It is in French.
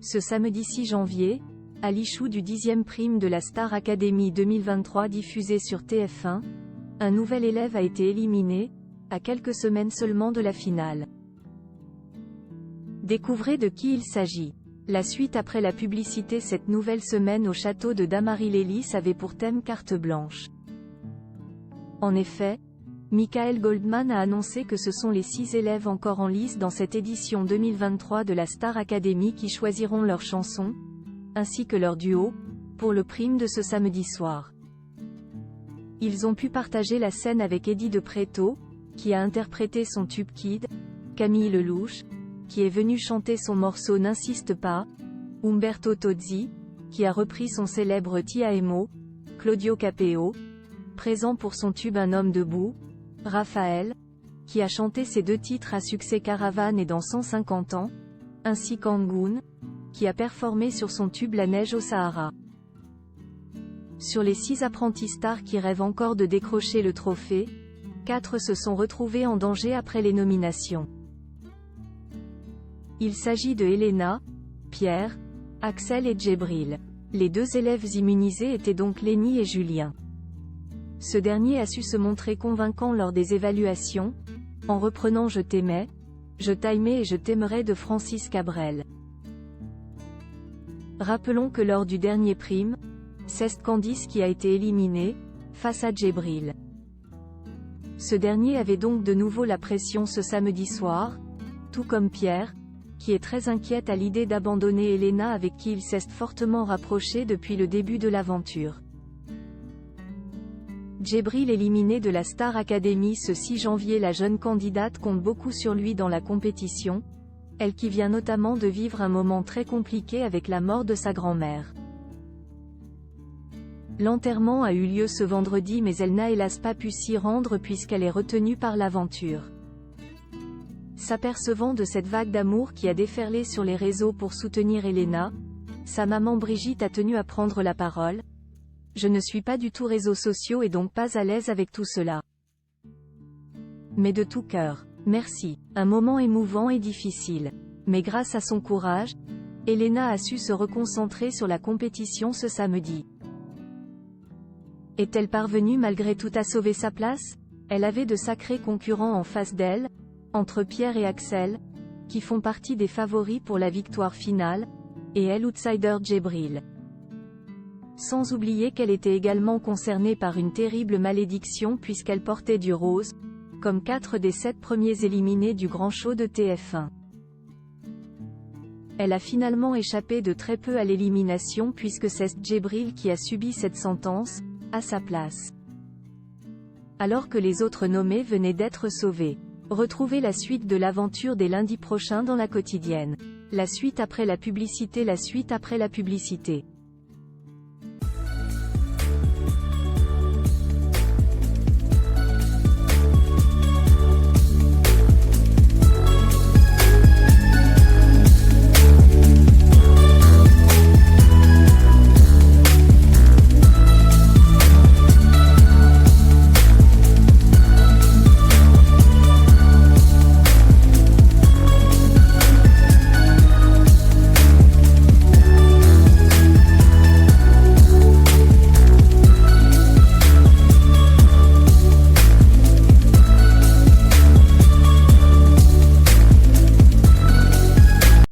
Ce samedi 6 janvier, à l'issue du 10e prime de la Star Academy 2023 diffusé sur TF1, un nouvel élève a été éliminé, à quelques semaines seulement de la finale. Découvrez de qui il s'agit. La suite après la publicité. Cette nouvelle semaine au château de Dammarie-lès-Lys avait pour thème carte blanche. En effet, Michael Goldman a annoncé que ce sont les 6 élèves encore en lice dans cette édition 2023 de la Star Academy qui choisiront leurs chansons, ainsi que leur duo, pour le prime de ce samedi soir. Ils ont pu partager la scène avec Eddie de Pretto, qui a interprété son tube Kid, Camille Lelouch, qui est venu chanter son morceau N'insiste pas, Umberto Tozzi, qui a repris son célèbre Ti amo, Claudio Capeo, présent pour son tube Un homme debout, Raphaël, qui a chanté ses 2 titres à succès Caravane et Dans 150 ans, ainsi qu'Angoon, qui a performé sur son tube La neige au Sahara. Sur les 6 apprentis stars qui rêvent encore de décrocher le trophée, 4 se sont retrouvés en danger après les nominations. Il s'agit de Elena, Pierre, Axel et Djibril. Les 2 élèves immunisés étaient donc Lenny et Julien. Ce dernier a su se montrer convaincant lors des évaluations, en reprenant Je t'aimais, Je t'aimais et Je t'aimerai de Francis Cabrel. Rappelons que lors du dernier prime, c'est Candice qui a été éliminé, face à Djibril. Ce dernier avait donc de nouveau la pression ce samedi soir, tout comme Pierre, qui est très inquiète à l'idée d'abandonner Elena avec qui il s'est fortement rapproché depuis le début de l'aventure. Djibril éliminé de la Star Academy ce 6 janvier. La jeune candidate compte beaucoup sur lui dans la compétition, elle qui vient notamment de vivre un moment très compliqué avec la mort de sa grand-mère. L'enterrement a eu lieu ce vendredi mais elle n'a hélas pas pu s'y rendre puisqu'elle est retenue par l'aventure. S'apercevant de cette vague d'amour qui a déferlé sur les réseaux pour soutenir Elena, sa maman Brigitte a tenu à prendre la parole. Je ne suis pas du tout réseaux sociaux et donc pas à l'aise avec tout cela. Mais de tout cœur, merci. Un moment émouvant et difficile. Mais grâce à son courage, Elena a su se reconcentrer sur la compétition ce samedi. Est-elle parvenue malgré tout à sauver sa place? Elle avait de sacrés concurrents en face d'elle, entre Pierre et Axel, qui font partie des favoris pour la victoire finale, et elle outsider Djibril. Sans oublier qu'elle était également concernée par une terrible malédiction puisqu'elle portait du rose, comme 4 des 7 premiers éliminés du grand show de TF1. Elle a finalement échappé de très peu à l'élimination puisque c'est Djibril qui a subi cette sentence, à sa place. Alors que les autres nommés venaient d'être sauvés. Retrouvez la suite de l'aventure dès lundi prochain dans La Quotidienne. La suite après la publicité. La suite après la publicité.